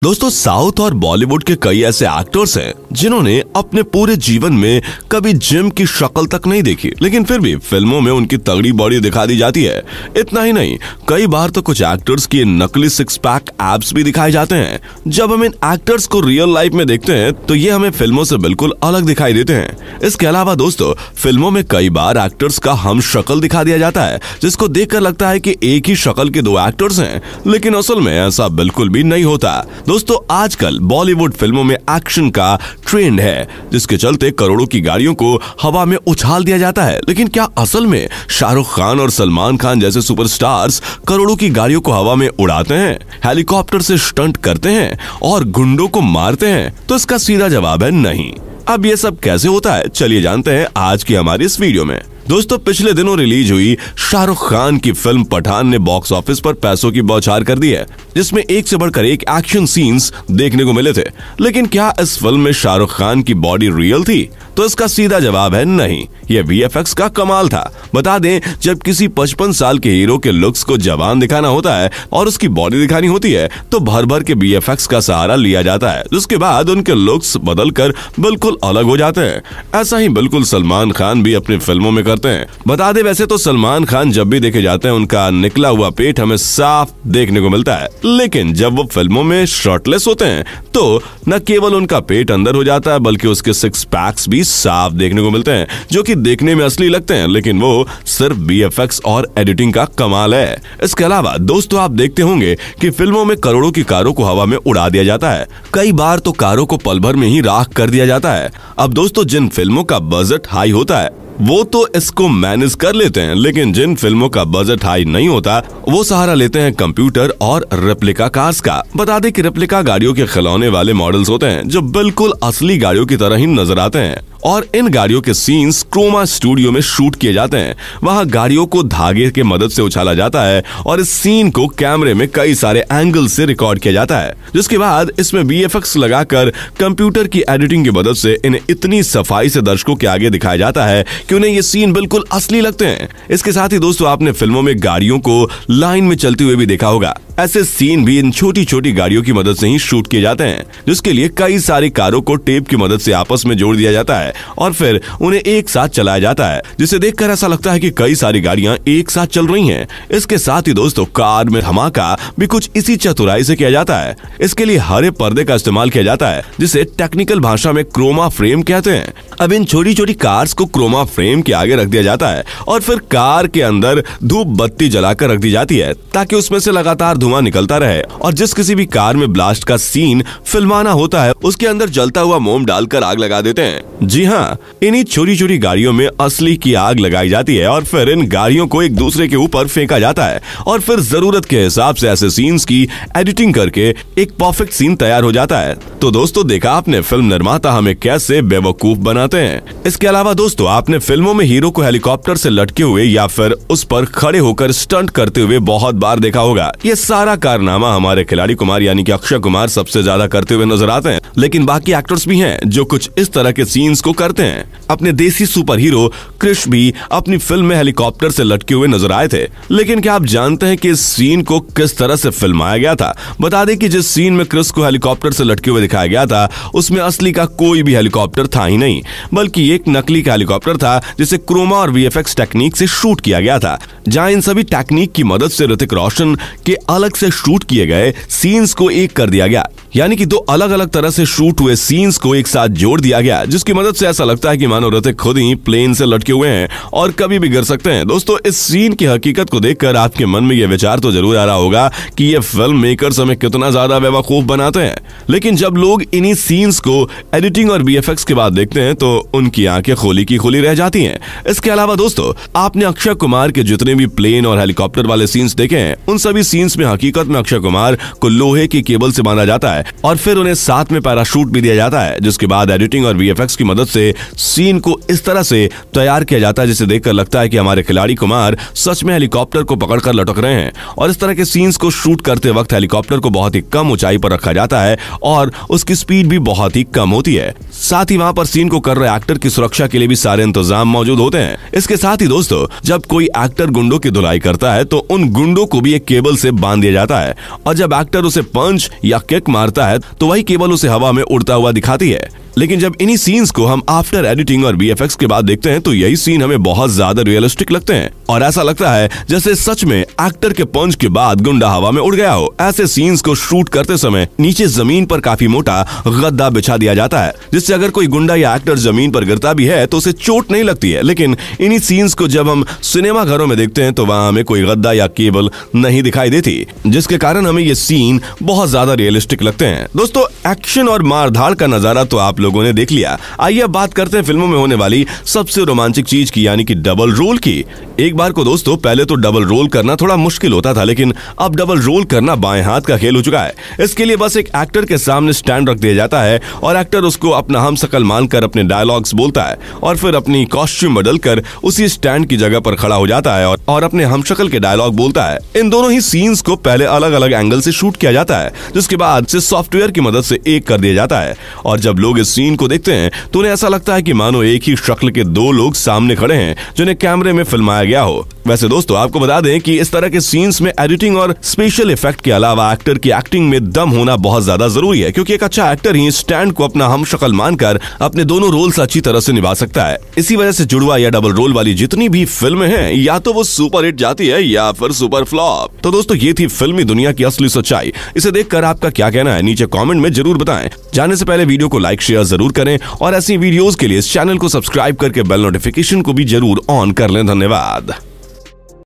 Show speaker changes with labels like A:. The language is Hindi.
A: दोस्तों, साउथ और बॉलीवुड के कई ऐसे एक्टर्स हैं जिन्होंने अपने पूरे जीवन में कभी जिम की शक्ल तक नहीं देखी, लेकिन फिर भी फिल्मों में उनकी तगड़ी बॉडी दिखा दी जाती है। इतना ही नहीं, कई बार तो कुछ एक्टर्स की नकली सिक्स पैक एब्स भी दिखाए जाते हैं। जब हम इन एक्टर्स को रियल लाइफ में देखते हैं तो ये हमें फिल्मों से बिल्कुल अलग दिखाई देते हैं। इसके अलावा दोस्तों, फिल्मों में कई बार एक्टर्स का हम शक्ल दिखा दिया जाता है, जिसको देखकर लगता है कि एक ही शक्ल के दो एक्टर्स हैं, लेकिन असल में ऐसा बिल्कुल भी नहीं होता। दोस्तों, आजकल बॉलीवुड फिल्मों में एक्शन का ट्रेंड है, जिसके चलते करोड़ों की गाड़ियों को हवा में उछाल दिया जाता है। लेकिन क्या असल में शाहरुख खान और सलमान खान जैसे सुपरस्टार्स करोड़ों की गाड़ियों को हवा में उड़ाते हैं, हेलीकॉप्टर से स्टंट करते हैं और गुंडों को मारते हैं? तो इसका सीधा जवाब है नहीं। अब ये सब कैसे होता है, चलिए जानते हैं आज की हमारी इस वीडियो में। दोस्तों, पिछले दिनों रिलीज हुई शाहरुख खान की फिल्म पठान ने बॉक्स ऑफिस पर पैसों की बौछार कर दी है, जिसमें एक से बढ़कर एक एक्शन सीन्स देखने को मिले थे। लेकिन क्या इस फिल्म में शाहरुख खान की बॉडी रियल थी? तो इसका सीधा जवाब है नहीं, ये वीएफएक्स का कमाल था। बता दें, जब किसी 55 साल के हीरो के लुक्स को जवान दिखाना होता है और उसकी बॉडी दिखानी होती है तो भर भर के वीएफएक्स का सहारा लिया जाता है, जिसके बाद उनके लुक्स बदलकर बिल्कुल अलग हो जाते हैं। ऐसा ही बिल्कुल सलमान खान भी अपनी फिल्मों में करते हैं। बता दें, वैसे तो सलमान खान जब भी देखे जाते हैं उनका निकला हुआ पेट हमें साफ देखने को मिलता है, लेकिन जब वो फिल्मों में शर्टलेस होते हैं तो न केवल उनका पेट अंदर हो जाता है बल्कि उसके सिक्स पैक्स भी साफ देखने को मिलते हैं, जो कि देखने में असली लगते हैं, लेकिन वो सिर्फ वीएफएक्स और एडिटिंग का कमाल है। इसके अलावा दोस्तों, आप देखते होंगे कि फिल्मों में करोड़ों की कारों को हवा में उड़ा दिया जाता है। कई बार तो कारों को पल भर में ही राख कर दिया जाता है। अब दोस्तों, जिन फिल्मों का बजट हाई होता है वो तो इसको मैनेज कर लेते हैं, लेकिन जिन फिल्मों का बजट हाई नहीं होता वो सहारा लेते हैं कंप्यूटर और रेप्लिका कार्स का। बता दें कि रेप्लिका गाड़ियों के खिलौने वाले मॉडल्स होते हैं जो बिल्कुल असली गाड़ियों की तरह ही नजर आते हैं, और इन गाड़ियों के सीन्स क्रोमा स्टूडियो में शूट किए जाते हैं। वहां गाड़ियों को धागे के मदद से उछाला जाता है और इस सीन को कैमरे में कई सारे एंगल से रिकॉर्ड किया जाता है, जिसके बाद इसमें वीएफएक्स लगाकर कंप्यूटर की एडिटिंग की मदद से इन्हें इतनी सफाई से दर्शकों के आगे दिखाया जाता है कि उन्हें ये सीन बिल्कुल असली लगते हैं। इसके साथ ही दोस्तों, आपने फिल्मों में गाड़ियों को लाइन में चलते हुए भी देखा होगा। ऐसे सीन भी इन छोटी छोटी गाड़ियों की मदद से ही शूट किए जाते हैं, जिसके लिए कई सारी कारों को टेप की मदद से आपस में जोड़ दिया जाता है और फिर उन्हें एक साथ चलाया जाता है, जिसे देखकर ऐसा लगता है कि कई सारी गाड़ियां एक साथ चल रही हैं। इसके साथ ही दोस्तों, कार में धमाका भी कुछ इसी चतुराई से किया जाता है। इसके लिए हरे पर्दे का इस्तेमाल किया जाता है, जिसे टेक्निकल भाषा में क्रोमा फ्रेम कहते हैं। अब इन छोटी छोटी कार्स को क्रोमा फ्रेम के आगे रख दिया जाता है और फिर कार के अंदर धूप बत्ती जलाकर रख दी जाती है, ताकि उसमें से लगातार धुआं निकलता रहे। और जिस किसी भी कार में ब्लास्ट का सीन फिल्माना होता है उसके अंदर जलता हुआ मोम डालकर आग लगा देते हैं। जी हाँ, इन्हीं छोटी छोटी गाड़ियों में असली की आग लगाई जाती है और फिर इन गाड़ियों को एक दूसरे के ऊपर फेंका जाता है और फिर जरूरत के हिसाब से ऐसे सीन्स की एडिटिंग करके एक परफेक्ट सीन तैयार हो जाता है। तो दोस्तों, देखा आपने फिल्म निर्माता हमें कैसे बेवकूफ बनाते हैं। इसके अलावा दोस्तों, आपने फिल्मों में हीरो को हेलीकॉप्टर से लटके हुए या फिर उस पर खड़े होकर स्टंट करते हुए बहुत बार देखा होगा। ये सारा कारनामा हमारे खिलाड़ी कुमार यानी कि अक्षय कुमार सबसे ज्यादा करते हुए नजर आते हैं, लेकिन बाकी एक्टर्स भी हैं जो कुछ इस तरह के सीन्स को करते हैं। अपने देसी सुपर हीरो क्रिश भी अपनी फिल्म में हेलीकॉप्टर से लटके हुए नजर आए थे, लेकिन क्या आप जानते हैं कि इस सीन को किस तरह से फिल्माया गया था? बता दें कि जिस सीन में क्रिश को हेलीकॉप्टर से लटके हुए दिखाया गया था उसमें असली का कोई भी हेलीकॉप्टर था ही नहीं, बल्कि एक नकली का हेलीकॉप्टर था जिसे क्रोमा और वीएफएक्स टेक्निक से शूट किया गया था। जहां इन सभी टेक्निक की मदद से ऋतिक रोशन के अलग से शूट किए गए सीन्स को एक कर दिया गया, यानी कि दो अलग अलग तरह से शूट हुए सीन्स को एक साथ जोड़ दिया गया, जिसकी मदद से ऐसा लगता है कि मानो ऋतिक खुद ही प्लेन से लटके हुए हैं और कभी भी गिर सकते हैं। दोस्तों, इस सीन की हकीकत को देखकर आपके मन में यह विचार तो जरूर आ रहा होगा कि ये फिल्म मेकर्स हमें कितना ज्यादा बेवकूफ बनाते हैं, लेकिन जब लोग इन्हीं सीन्स को एडिटिंग और वीएफएक्स के बाद देखते हैं तो उनकी आंखें खोली की खोली रह जाती हैं। इसके अलावा दोस्तों, आपने अक्षय कुमार के जितने भी प्लेन और हेलीकॉप्टर वाले सीन्स देखे हैं उन सभी सीन्स में हकीकत में अक्षय कुमार को लोहे की केबल से बांधा जाता है और फिर उन्हें साथ में पैराशूट भी दिया जाता है, जिसके बाद एडिटिंग और वीएफएक्स की मदद से सीन को इस तरह से तैयार किया जाता है जिसे देखकर लगता है कि हमारे खिलाड़ी कुमार सच में हेलीकॉप्टर को पकड़कर लटक रहे हैं। और इस तरह के सीन्स को शूट करते वक्त हेलीकॉप्टर को बहुत ही कम ऊंचाई पर रखा जाता है और उसकी स्पीड भी बहुत ही कम होती है। साथ ही वहां पर सीन को कर रहे एक्टर की सुरक्षा के लिए भी सारे इंतजाम मौजूद होते हैं। इसके साथ ही दोस्तों, जब कोई एक्टर गुंडों की धुलाई करता है तो उन गुंडों को भी एक केबल से बांध दिया जाता है और जब एक्टर उसे पंच या किक मारता करता है तो वही केवल उसे हवा में उड़ता हुआ दिखाती है। लेकिन जब इन्हीं सीन्स को हम आफ्टर एडिटिंग और VFX के बाद देखते हैं तो यही सीन हमें बहुत ज्यादा रियलिस्टिक लगते हैं और ऐसा लगता है जैसे सच में एक्टर के पंच के बाद गुंडा हवा में उड़ गया हो। ऐसे सीन्स को शूट करते समय नीचे जमीन पर काफी मोटा गद्दा बिछा दिया जाता है, जिससे अगर कोई गुंडा या एक्टर जमीन पर गिरता भी है तो उसे चोट नहीं लगती है। लेकिन इन्हीं सीन्स को जब हम सिनेमा घरों में देखते हैं तो वहां हमें कोई गद्दा या केबल नहीं दिखाई देती, जिसके कारण हमें ये सीन बहुत ज्यादा रियलिस्टिक लगते हैं। दोस्तों, एक्शन और मारधाड़ का नजारा तो आप लोगों ने देख लिया। आइए अब बात करते हैं फिल्मों में होने वाली सबसे रोमांचक चीज की, यानी कि डबल रोल की। एक बार को दोस्तों पहले तो डबल रोल करना थोड़ा मुश्किल होता था, लेकिन अब डबल रोल करना बाएं हाथ का खेल हो चुका है। इसके लिए बस एक एक्टर के सामने स्टैंड रख दिया जाता है और एक्टर उसको अपना हमशक्ल मानकर अपने डायलॉग्स बोलता है और फिर अपनी कॉस्ट्यूम बदलकर उसी स्टैंड की जगह पर खड़ा हो जाता है और अपने हमशक्ल के डायलॉग बोलता है। इन दोनों ही सीन्स को पहले अलग अलग एंगल से शूट किया जाता है, जिसके बाद से सॉफ्टवेयर की मदद से एक कर दिया जाता है और जब लोग इस सीन को देखते हैं तो उन्हें ऐसा लगता है कि मानो एक ही शक्ल के दो लोग सामने खड़े हैं जिन्हें कैमरे में फिल्माया गया हो। वैसे दोस्तों, आपको बता दें कि इस तरह के सीन्स में एडिटिंग और स्पेशल इफेक्ट के अलावा एक्टर की एक्टिंग में दम होना बहुत ज्यादा जरूरी है, क्योंकि एक अच्छा एक्टर ही स्टैंड को अपना हमशक्ल मानकर अपने दोनों रोल्स अच्छी तरह से निभा सकता है। इसी वजह से जुड़वा या डबल रोल वाली जितनी भी फिल्में हैं, या तो वो सुपर हिट जाती है या फिर सुपर फ्लॉप। तो दोस्तों, ये थी फिल्मी दुनिया की असली सच्चाई। इसे देखकर आपका क्या कहना है नीचे कमेंट में जरूर बताएं। जाने से पहले वीडियो को लाइक शेयर जरूर करें और ऐसी वीडियोस के लिए इस चैनल को सब्सक्राइब करके बेल नोटिफिकेशन को भी जरूर ऑन कर लें। धन्यवाद।